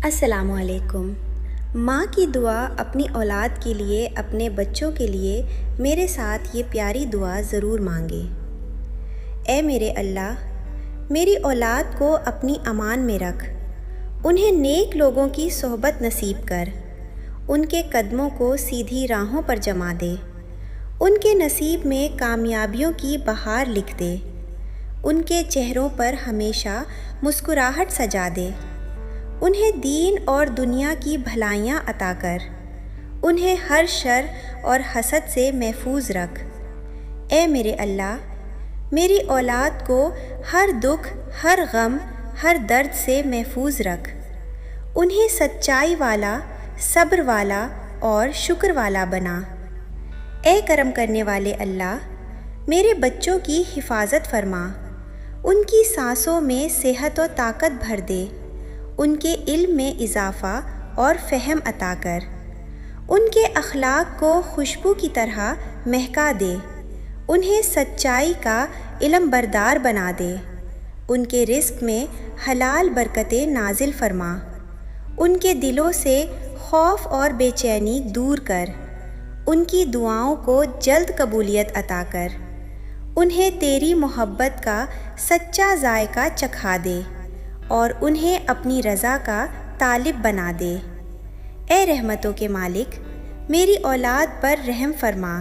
السلام علیکم۔ ماں کی دعا اپنی اولاد کے لیے، اپنے بچوں کے لیے میرے ساتھ یہ پیاری دعا ضرور مانگے۔ اے میرے اللہ، میری اولاد کو اپنی امان میں رکھ، انہیں نیک لوگوں کی صحبت نصیب کر، ان کے قدموں کو سیدھی راہوں پر جما دے، ان کے نصیب میں کامیابیوں کی بہار لکھ دے، ان کے چہروں پر ہمیشہ مسکراہٹ سجا دے، انہیں دین اور دنیا کی بھلائیاں عطا کر، انہیں ہر شر اور حسد سے محفوظ رکھ۔ اے میرے اللہ، میری اولاد کو ہر دکھ، ہر غم، ہر درد سے محفوظ رکھ، انہیں سچائی والا، صبر والا اور شکر والا بنا۔ اے کرم کرنے والے اللہ، میرے بچوں کی حفاظت فرما، ان کی سانسوں میں صحت و طاقت بھر دے، ان کے علم میں اضافہ اور فہم عطا کر، ان کے اخلاق کو خوشبو کی طرح مہکا دے، انہیں سچائی کا علم بردار بنا دے، ان کے رزق میں حلال برکتیں نازل فرما، ان کے دلوں سے خوف اور بے چینی دور کر، ان کی دعاؤں کو جلد قبولیت عطا کر، انہیں تیری محبت کا سچا ذائقہ چکھا دے اور انہیں اپنی رضا کا طالب بنا دے۔ اے رحمتوں کے مالک، میری اولاد پر رحم فرما،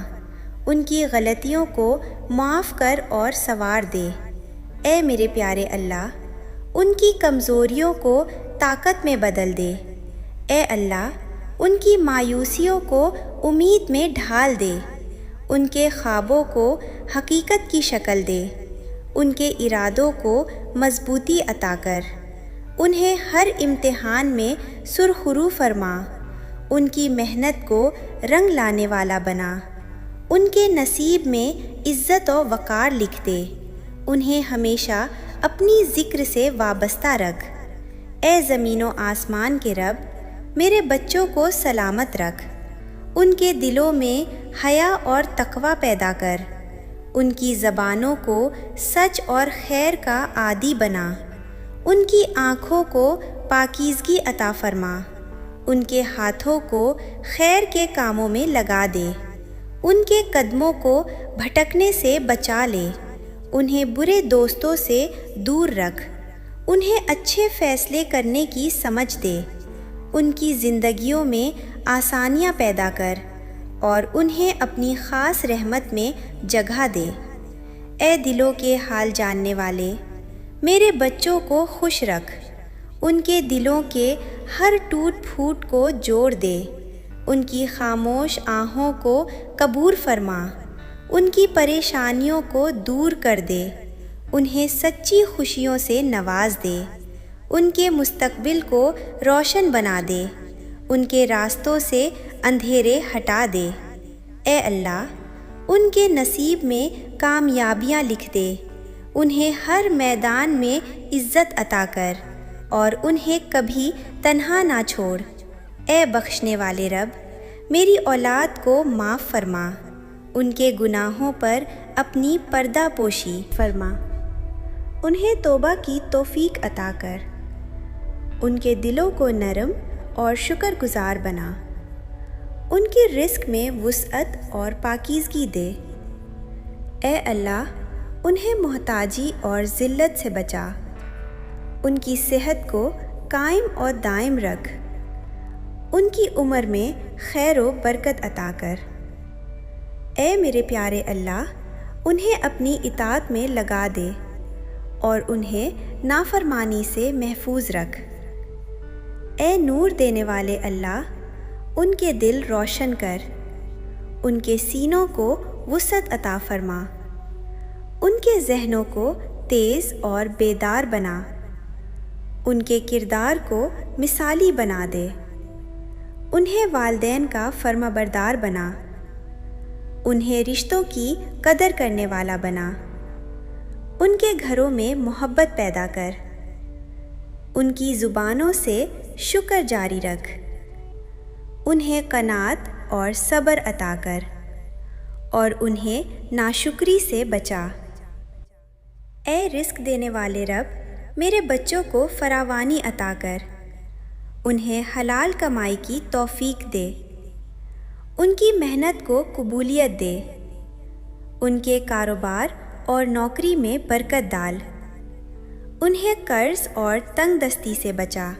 ان کی غلطیوں کو معاف کر اور سنوار دے۔ اے میرے پیارے اللہ، ان کی کمزوریوں کو طاقت میں بدل دے۔ اے اللہ، ان کی مایوسیوں کو امید میں ڈھال دے، ان کے خوابوں کو حقیقت کی شکل دے، ان کے ارادوں کو مضبوطی عطا کر، انہیں ہر امتحان میں سرخرو فرما، ان کی محنت کو رنگ لانے والا بنا، ان کے نصیب میں عزت و وقار لکھ دے، انہیں ہمیشہ اپنی ذکر سے وابستہ رکھ۔ اے زمین و آسمان کے رب، میرے بچوں کو سلامت رکھ، ان کے دلوں میں حیا اور تقوی پیدا کر، ان کی زبانوں کو سچ اور خیر کا عادی بنا، ان کی آنکھوں کو پاکیزگی عطا فرما، ان کے ہاتھوں کو خیر کے کاموں میں لگا دے، ان کے قدموں کو بھٹکنے سے بچا لے، انہیں برے دوستوں سے دور رکھ، انہیں اچھے فیصلے کرنے کی سمجھ دے، ان کی زندگیوں میں آسانیاں پیدا کر اور انہیں اپنی خاص رحمت میں جگہ دے۔ اے دلوں کے حال جاننے والے، میرے بچوں کو خوش رکھ، ان کے دلوں کے ہر ٹوٹ پھوٹ کو جوڑ دے، ان کی خاموش آہوں کو قبول فرما، ان کی پریشانیوں کو دور کر دے، انہیں سچی خوشیوں سے نواز دے، ان کے مستقبل کو روشن بنا دے، ان کے راستوں سے اندھیرے ہٹا دے۔ اے اللہ، ان کے نصیب میں کامیابیاں لکھ دے، انہیں ہر میدان میں عزت عطا کر اور انہیں کبھی تنہا نہ چھوڑ۔ اے بخشنے والے رب، میری اولاد کو معاف فرما، ان کے گناہوں پر اپنی پردہ پوشی فرما، انہیں توبہ کی توفیق عطا کر، ان کے دلوں کو نرم اور شکر گزار بنا، ان کے رزق میں وسعت اور پاکیزگی دے۔ اے اللہ، انہیں محتاجی اور ذلت سے بچا، ان کی صحت کو قائم اور دائم رکھ، ان کی عمر میں خیر و برکت عطا کر۔ اے میرے پیارے اللہ، انہیں اپنی اطاعت میں لگا دے اور انہیں نافرمانی سے محفوظ رکھ۔ اے نور دینے والے اللہ، ان کے دل روشن کر، ان کے سینوں کو وسعت عطا فرما، ان کے ذہنوں کو تیز اور بیدار بنا، ان کے کردار کو مثالی بنا دے، انہیں والدین کا فرما بردار بنا، انہیں رشتوں کی قدر کرنے والا بنا، ان کے گھروں میں محبت پیدا کر، ان کی زبانوں سے شکر جاری رکھ، انہیں قناعت اور صبر عطا کر اور انہیں ناشکری سے بچا۔ اے رزق دینے والے رب، میرے بچوں کو فراوانی عطا کر، انہیں حلال کمائی کی توفیق دے، ان کی محنت کو قبولیت دے، ان کے کاروبار اور نوکری میں برکت ڈال، انہیں قرض اور تنگ دستی سے بچا،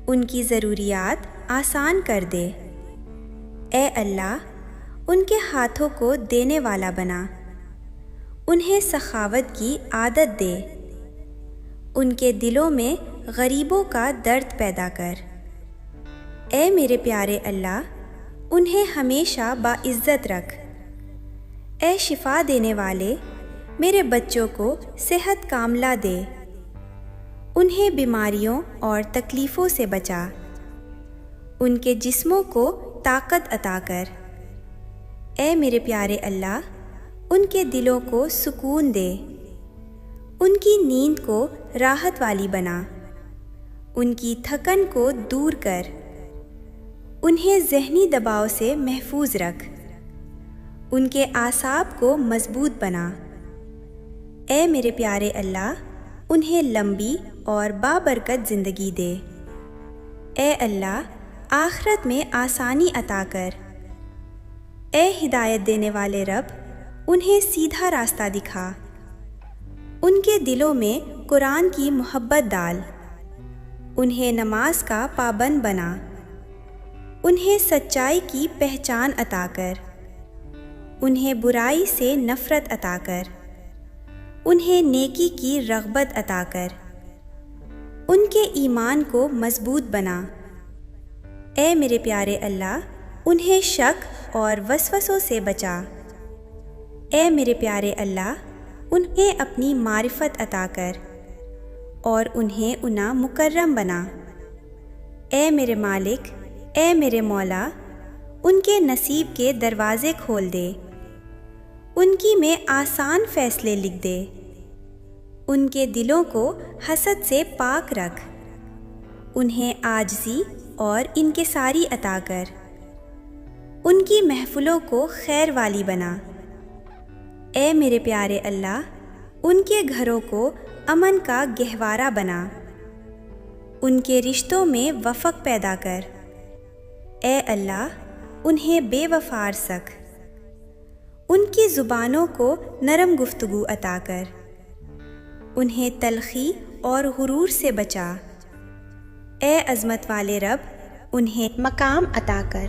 ان کی ضروریات آسان کر دے۔ اے اللہ، ان کے ہاتھوں کو دینے والا بنا، انہیں سخاوت کی عادت دے، ان کے دلوں میں غریبوں کا درد پیدا کر۔ اے میرے پیارے اللہ، انہیں ہمیشہ باعزت رکھ۔ اے شفا دینے والے، میرے بچوں کو صحت کاملہ دے، انہیں بیماریوں اور تکلیفوں سے بچا، ان کے جسموں کو طاقت عطا کر۔ اے میرے پیارے اللہ، ان کے دلوں کو سکون دے، ان کی نیند کو راحت والی بنا، ان کی تھکن کو دور کر، انہیں ذہنی دباؤ سے محفوظ رکھ، ان کے اعصاب کو مضبوط بنا۔ اے میرے پیارے اللہ، انہیں لمبی اور بابرکت زندگی دے۔ اے اللہ، آخرت میں آسانی عطا کر۔ اے ہدایت دینے والے رب، انہیں سیدھا راستہ دکھا، ان کے دلوں میں قرآن کی محبت ڈال، انہیں نماز کا پابند بنا، انہیں سچائی کی پہچان عطا کر، انہیں برائی سے نفرت عطا کر، انہیں نیکی کی رغبت عطا کر، ان کے ایمان کو مضبوط بنا۔ اے میرے پیارے اللہ، انہیں شک اور وسوسوں سے بچا۔ اے میرے پیارے اللہ، انہیں اپنی معرفت عطا کر اور انہیں مکرم بنا۔ اے میرے مالک، اے میرے مولا، ان کے نصیب کے دروازے کھول دے، ان کی میں آسان فیصلے لکھ دے، ان کے دلوں کو حسد سے پاک رکھ، انہیں عاجزی اور انکساری عطا کر، ان کی محفلوں کو خیر والی بنا۔ اے میرے پیارے اللہ، ان کے گھروں کو امن کا گہوارہ بنا، ان کے رشتوں میں وفق پیدا کر۔ اے اللہ، انہیں بے وفا رکھ، ان کی زبانوں کو نرم گفتگو عطا کر، انہیں تلخی اور غرور سے بچا۔ اے عظمت والے رب، انہیں مقام عطا کر،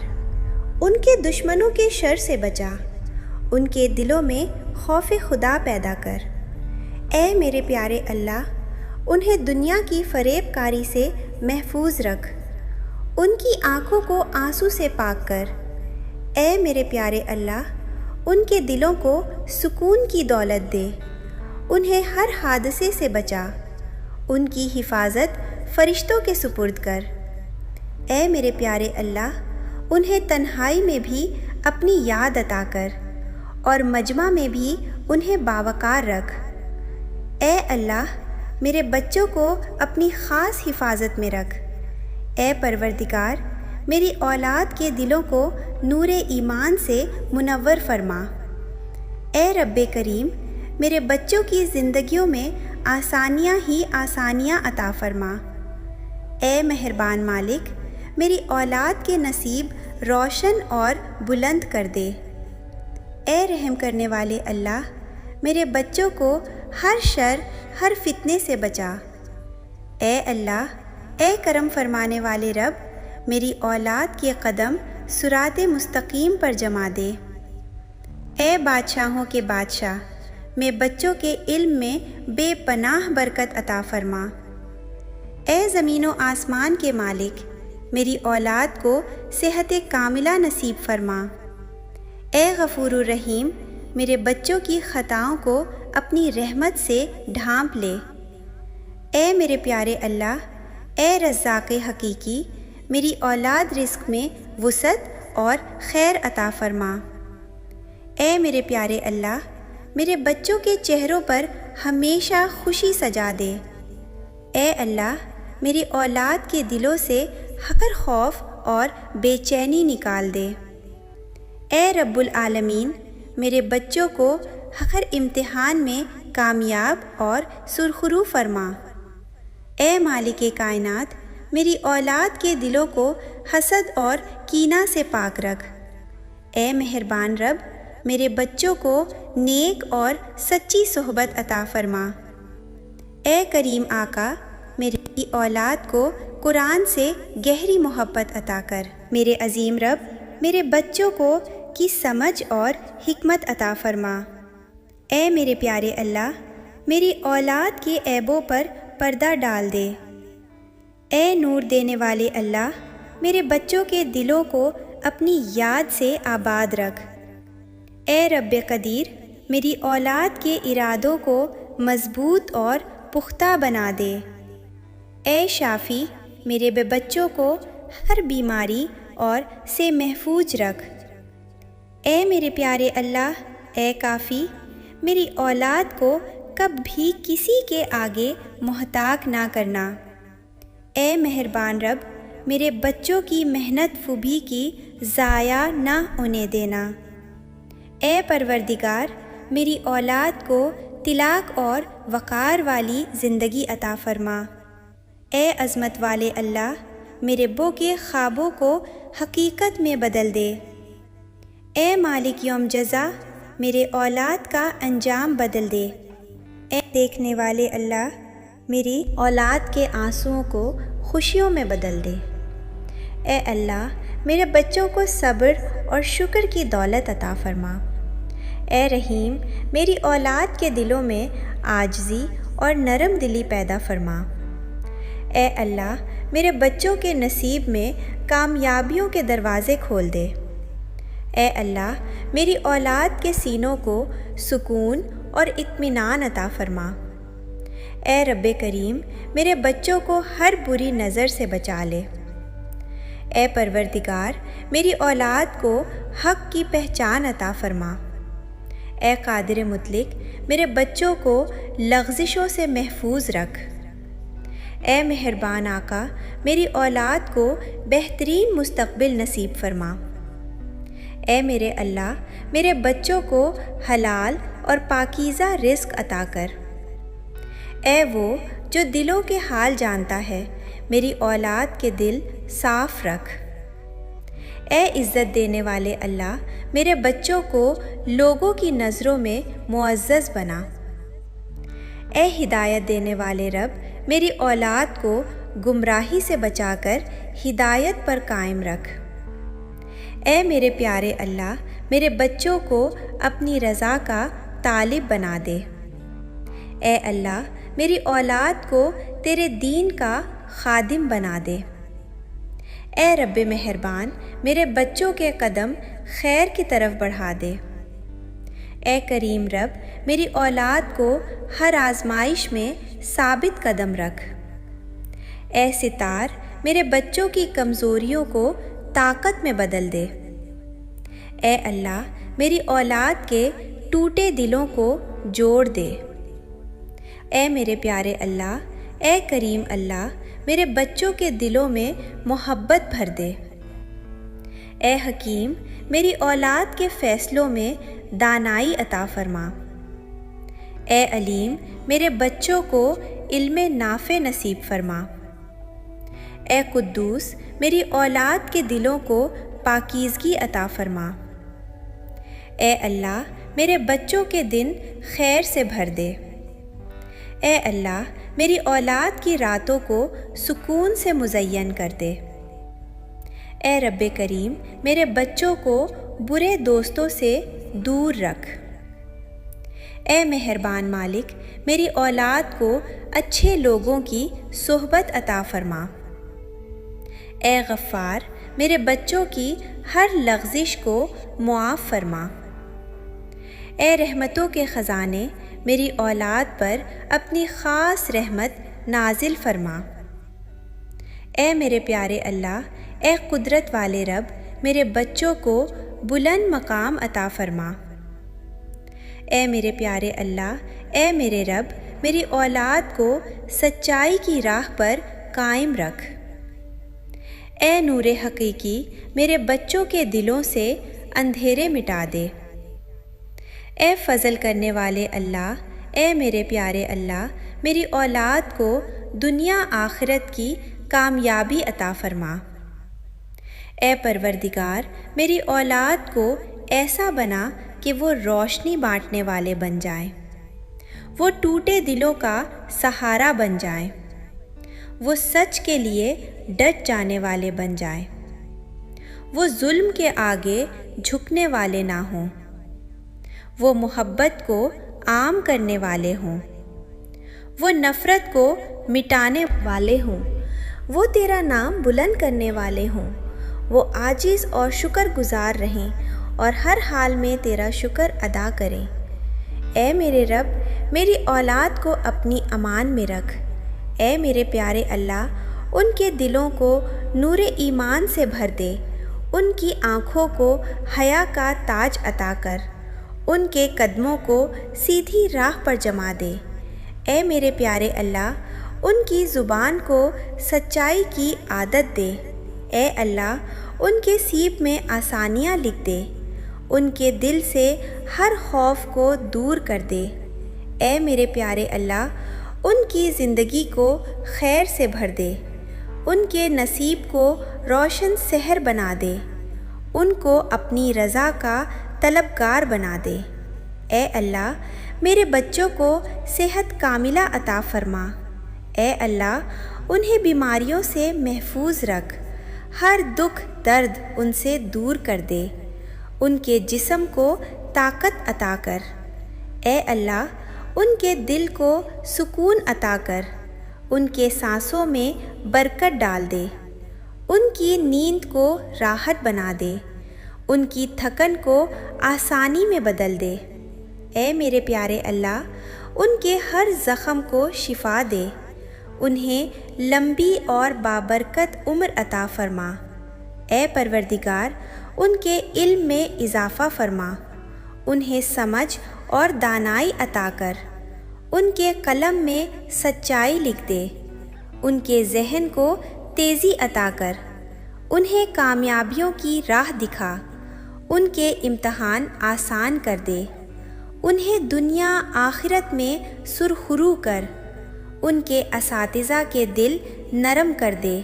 ان کے دشمنوں کے شر سے بچا، ان کے دلوں میں خوف خدا پیدا کر۔ اے میرے پیارے اللہ، انہیں دنیا کی فریب کاری سے محفوظ رکھ، ان کی آنکھوں کو آنسو سے پاک کر۔ اے میرے پیارے اللہ، ان کے دلوں کو سکون کی دولت دے، انہیں ہر حادثے سے بچا، ان کی حفاظت فرشتوں کے سپرد کر۔ اے میرے پیارے اللہ، انہیں تنہائی میں بھی اپنی یاد عطا کر اور مجمع میں بھی انہیں باوقار رکھ۔ اے اللہ، میرے بچوں کو اپنی خاص حفاظت میں رکھ۔ اے پروردگار، میری اولاد کے دلوں کو نور ایمان سے منور فرما۔ اے رب کریم، میرے بچوں کی زندگیوں میں آسانیاں ہی آسانیاں عطا فرما۔ اے مہربان مالک، میری اولاد کے نصیب روشن اور بلند کر دے۔ اے رحم کرنے والے اللہ، میرے بچوں کو ہر شر، ہر فتنے سے بچا۔ اے اللہ، اے کرم فرمانے والے رب، میری اولاد کے قدم صراط مستقیم پر جما دے۔ اے بادشاہوں کے بادشاہ، میں بچوں کے علم میں بے پناہ برکت عطا فرما۔ اے زمین و آسمان کے مالک، میری اولاد کو صحت کاملہ نصیب فرما۔ اے غفور الرحیم، میرے بچوں کی خطاؤں کو اپنی رحمت سے ڈھانپ لے۔ اے میرے پیارے اللہ، اے رزاق حقیقی، میری اولاد رزق میں وسعت اور خیر عطا فرما۔ اے میرے پیارے اللہ، میرے بچوں کے چہروں پر ہمیشہ خوشی سجا دے۔ اے اللہ، میری اولاد کے دلوں سے حقر خوف اور بے چینی نکال دے۔ اے رب العالمین، میرے بچوں کو ہر امتحان میں کامیاب اور سرخرو فرما۔ اے مالک کائنات، میری اولاد کے دلوں کو حسد اور کینہ سے پاک رکھ۔ اے مہربان رب، میرے بچوں کو نیک اور سچی صحبت عطا فرما۔ اے کریم آقا، میری اولاد کو قرآن سے گہری محبت عطا کر۔ میرے عظیم رب، میرے بچوں کو کی سمجھ اور حکمت عطا فرما۔ اے میرے پیارے اللہ، میری اولاد کے عیبوں پر پردہ ڈال دے۔ اے نور دینے والے اللہ، میرے بچوں کے دلوں کو اپنی یاد سے آباد رکھ۔ اے رب قدیر، میری اولاد کے ارادوں کو مضبوط اور پختہ بنا دے۔ اے شافی، میرے بچوں کو ہر بیماری اور سے محفوظ رکھ۔ اے میرے پیارے اللہ، اے کافی، میری اولاد کو کب بھی کسی کے آگے محتاج نہ کرنا۔ اے مہربان رب، میرے بچوں کی محنت خوبی کی ضائع نہ ہونے دینا۔ اے پروردگار، میری اولاد کو طلاق اور وقار والی زندگی عطا فرما۔ اے عظمت والے اللہ، میرے بو کے خوابوں کو حقیقت میں بدل دے۔ اے مالک یوم جزا، میرے اولاد کا انجام بدل دے۔ اے دیکھنے والے اللہ، میری اولاد کے آنسوؤں کو خوشیوں میں بدل دے۔ اے اللہ، میرے بچوں کو صبر اور شکر کی دولت عطا فرما۔ اے رحیم، میری اولاد کے دلوں میں عاجزی اور نرم دلی پیدا فرما۔ اے اللہ، میرے بچوں کے نصیب میں کامیابیوں کے دروازے کھول دے۔ اے اللہ، میری اولاد کے سینوں کو سکون اور اطمینان عطا فرما۔ اے رب کریم، میرے بچوں کو ہر بری نظر سے بچا لے۔ اے پروردگار، میری اولاد کو حق کی پہچان عطا فرما۔ اے قادر مطلق، میرے بچوں کو لغزشوں سے محفوظ رکھ۔ اے مہربان آقا، میری اولاد کو بہترین مستقبل نصیب فرما۔ اے میرے اللہ، میرے بچوں کو حلال اور پاکیزہ رزق عطا کر۔ اے وہ جو دلوں کے حال جانتا ہے، میری اولاد کے دل صاف رکھ۔ اے عزت دینے والے اللہ، میرے بچوں کو لوگوں کی نظروں میں معزز بنا۔ اے ہدایت دینے والے رب، میری اولاد کو گمراہی سے بچا کر ہدایت پر قائم رکھ۔ اے میرے پیارے اللہ، میرے بچوں کو اپنی رضا کا طالب بنا دے۔ اے اللہ، میری اولاد کو تیرے دین کا خادم بنا دے۔ اے رب مہربان، میرے بچوں کے قدم خیر کی طرف بڑھا دے۔ اے کریم رب، میری اولاد کو ہر آزمائش میں ثابت قدم رکھ۔ اے ستار، میرے بچوں کی کمزوریوں کو طاقت میں بدل دے۔ اے اللہ، میری اولاد کے ٹوٹے دلوں کو جوڑ دے۔ اے میرے پیارے اللہ، اے کریم اللہ، میرے بچوں کے دلوں میں محبت بھر دے۔ اے حکیم، میری اولاد کے فیصلوں میں دانائی عطا فرما۔ اے علیم، میرے بچوں کو علم نافع نصیب فرما۔ اے قدوس، میری اولاد کے دلوں کو پاکیزگی عطا فرما۔ اے اللہ، میرے بچوں کے دن خیر سے بھر دے۔ اے اللہ، میری اولاد کی راتوں کو سکون سے مزین کر دے۔ اے رب کریم، میرے بچوں کو برے دوستوں سے دور رکھ۔ اے مہربان مالک، میری اولاد کو اچھے لوگوں کی صحبت عطا فرما۔ اے غفار، میرے بچوں کی ہر لغزش کو معاف فرما۔ اے رحمتوں کے خزانے، میری اولاد پر اپنی خاص رحمت نازل فرما۔ اے میرے پیارے اللہ، اے قدرت والے رب، میرے بچوں کو بلند مقام عطا فرما۔ اے میرے پیارے اللہ، اے میرے رب، میری اولاد کو سچائی کی راہ پر قائم رکھ۔ اے نور حقیقی، میرے بچوں کے دلوں سے اندھیرے مٹا دے۔ اے فضل کرنے والے اللہ، اے میرے پیارے اللہ، میری اولاد کو دنیا آخرت کی کامیابی عطا فرما۔ اے پروردگار، میری اولاد کو ایسا بنا کہ وہ روشنی بانٹنے والے بن جائیں، وہ ٹوٹے دلوں کا سہارا بن جائیں، وہ سچ کے لیے ڈٹ جانے والے بن جائیں، وہ ظلم کے آگے جھکنے والے نہ ہوں، وہ محبت کو عام کرنے والے ہوں، وہ نفرت کو مٹانے والے ہوں، وہ تیرا نام بلند کرنے والے ہوں، وہ عاجز اور شکر گزار رہیں اور ہر حال میں تیرا شکر ادا کریں۔ اے میرے رب، میری اولاد کو اپنی امان میں رکھ۔ اے میرے پیارے اللہ، ان کے دلوں کو نور ایمان سے بھر دے، ان کی آنکھوں کو حیا کا تاج عطا کر، ان کے قدموں کو سیدھی راہ پر جما دے۔ اے میرے پیارے اللہ، ان کی زبان کو سچائی کی عادت دے۔ اے اللہ، ان کے سیب میں آسانیاں لکھ دے، ان کے دل سے ہر خوف کو دور کر دے۔ اے میرے پیارے اللہ، ان کی زندگی کو خیر سے بھر دے، ان کے نصیب کو روشن سحر بنا دے، ان کو اپنی رضا کا طلبگار بنا دے۔ اے اللہ، میرے بچوں کو صحت کاملہ عطا فرما۔ اے اللہ، انہیں بیماریوں سے محفوظ رکھ، ہر دکھ درد ان سے دور کر دے، ان کے جسم کو طاقت عطا کر۔ اے اللہ، ان کے دل کو سکون عطا کر، ان کے سانسوں میں برکت ڈال دے، ان کی نیند کو راحت بنا دے، ان کی تھکن کو آسانی میں بدل دے۔ اے میرے پیارے اللہ، ان کے ہر زخم کو شفا دے، انہیں لمبی اور بابرکت عمر عطا فرما۔ اے پروردگار، ان کے علم میں اضافہ فرما، انہیں سمجھ اور دانائی عطا کر، ان کے قلم میں سچائی لکھ دے، ان کے ذہن کو تیزی عطا کر، انہیں کامیابیوں کی راہ دکھا، ان کے امتحان آسان کر دے، انہیں دنیا آخرت میں سرخرو کر، ان کے اساتذہ کے دل نرم کر دے،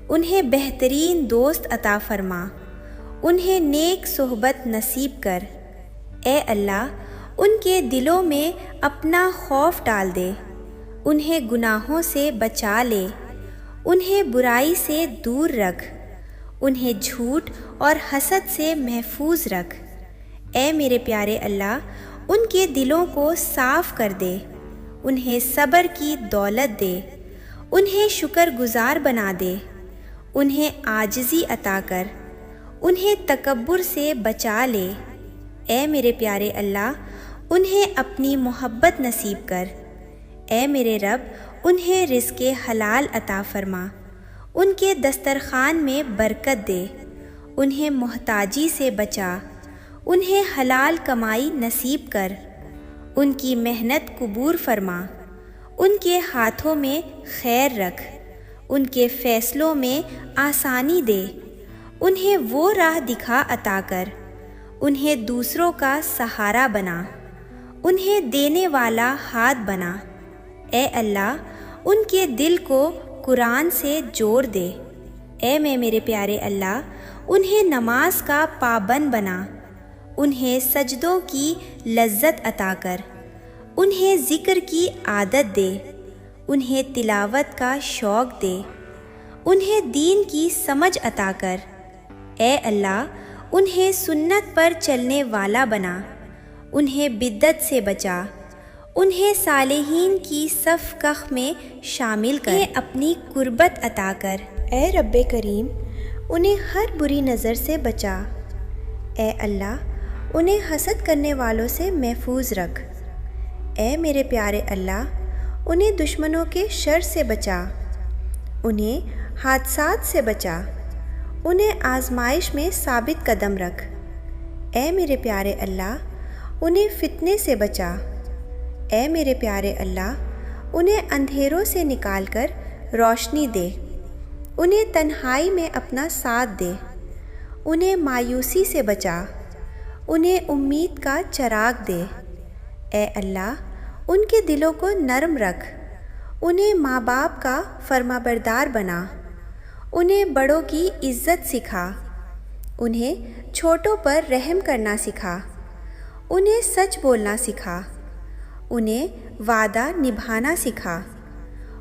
انہیں بہترین دوست عطا فرما، انہیں نیک صحبت نصیب کر۔ اے اللہ، ان کے دلوں میں اپنا خوف ڈال دے، انہیں گناہوں سے بچا لے، انہیں برائی سے دور رکھ، انہیں جھوٹ اور حسد سے محفوظ رکھ۔ اے میرے پیارے اللہ، ان کے دلوں کو صاف کر دے، انہیں صبر کی دولت دے، انہیں شکر گزار بنا دے، انہیں عاجزی عطا کر، انہیں تکبر سے بچا لے۔ اے میرے پیارے اللہ، انہیں اپنی محبت نصیب کر۔ اے میرے رب، انہیں رزق حلال عطا فرما، ان کے دسترخوان میں برکت دے، انہیں محتاجی سے بچا، انہیں حلال کمائی نصیب کر، ان کی محنت قبول فرما، ان کے ہاتھوں میں خیر رکھ، ان کے فیصلوں میں آسانی دے، انہیں وہ راہ دکھا عطا کر، انہیں دوسروں کا سہارا بنا، انہیں دینے والا ہاتھ بنا۔ اے اللہ، ان کے دل کو قرآن سے جوڑ دے۔ اے میرے پیارے اللہ، انہیں نماز کا پابند بنا، انہیں سجدوں کی لذت عطا کر، انہیں ذکر کی عادت دے، انہیں تلاوت کا شوق دے، انہیں دین کی سمجھ عطا کر۔ اے اللہ، انہیں سنت پر چلنے والا بنا، انہیں بدعت سے بچا، انہیں صالحین کی صف کخ میں شامل کر، انہیں اپنی قربت عطا کر۔ اے رب کریم، انہیں ہر بری نظر سے بچا۔ اے اللہ، انہیں حسد کرنے والوں سے محفوظ رکھ۔ اے میرے پیارے اللہ، انہیں دشمنوں کے شر سے بچا، انہیں حادثات سے بچا، انہیں آزمائش میں ثابت قدم رکھ۔ اے میرے پیارے اللہ، انہیں فتنے سے بچا۔ اے میرے پیارے اللہ، انہیں اندھیروں سے نکال کر روشنی دے، انہیں تنہائی میں اپنا ساتھ دے، انہیں مایوسی سے بچا، انہیں امید کا چراغ دے۔ اے اللہ، ان کے دلوں کو نرم رکھ، انہیں ماں باپ کا فرما بردار بنا۔ انہیں بڑوں کی عزت سکھا، انہیں چھوٹوں پر رحم کرنا سکھا، انہیں سچ بولنا سکھا، انہیں وعدہ نبھانا سکھا،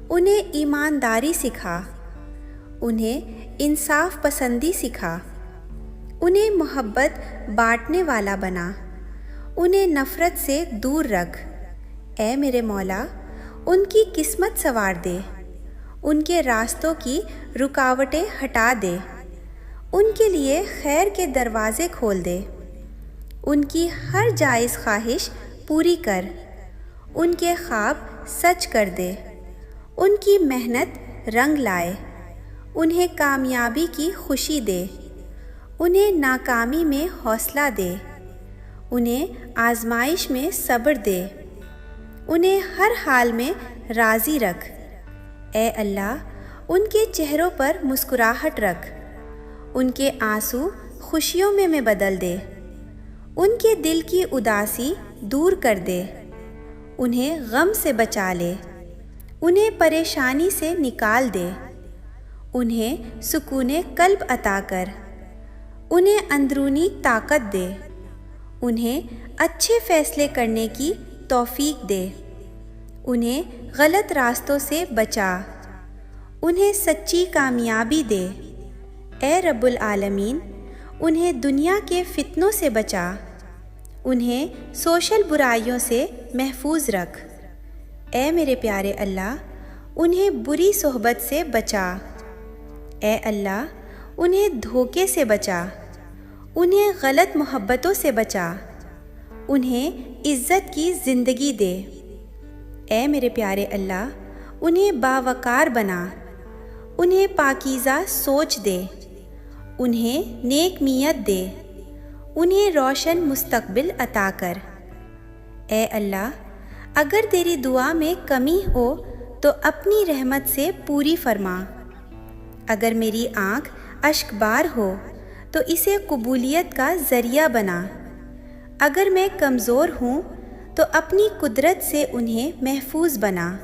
انہیں ایمانداری سکھا، انہیں انصاف پسندی سکھا، انہیں محبت بانٹنے والا بنا، انہیں نفرت سے دور رکھ۔ اے میرے مولا، ان کی قسمت سنوار دے، ان کے راستوں کی رکاوٹیں ہٹا دے، ان کے لیے خیر کے دروازے کھول دے، ان کی ہر جائز خواہش پوری کر، ان کے خواب سچ کر دے، ان کی محنت رنگ لائے، انہیں کامیابی کی خوشی دے، انہیں ناکامی میں حوصلہ دے، انہیں آزمائش میں صبر دے، انہیں ہر حال میں راضی رکھ۔ اے اللہ، ان کے چہروں پر مسکراہٹ رکھ، ان کے آنسو خوشیوں میں بدل دے، ان کے دل کی اداسی دور کر دے، انہیں غم سے بچا لے، انہیں پریشانی سے نکال دے، انہیں سکون قلب عطا کر، انہیں اندرونی طاقت دے، انہیں اچھے فیصلے کرنے کی توفیق دے، انہیں غلط راستوں سے بچا، انہیں سچی کامیابی دے۔ اے رب العالمین، انہیں دنیا کے فتنوں سے بچا، انہیں سوشل برائیوں سے محفوظ رکھ۔ اے میرے پیارے اللہ، انہیں بری صحبت سے بچا۔ اے اللہ، انہیں دھوکے سے بچا، انہیں غلط محبتوں سے بچا، انہیں عزت کی زندگی دے۔ اے میرے پیارے اللہ، انہیں باوقار بنا، انہیں پاکیزہ سوچ دے، انہیں نیک نیت دے، انہیں روشن مستقبل عطا کر۔ اے اللہ، اگر تیری دعا میں کمی ہو تو اپنی رحمت سے پوری فرما۔ اگر میری آنکھ اشک بار ہو تو اسے قبولیت کا ذریعہ بنا۔ اگر میں کمزور ہوں تو اپنی قدرت سے انہیں محفوظ بنا۔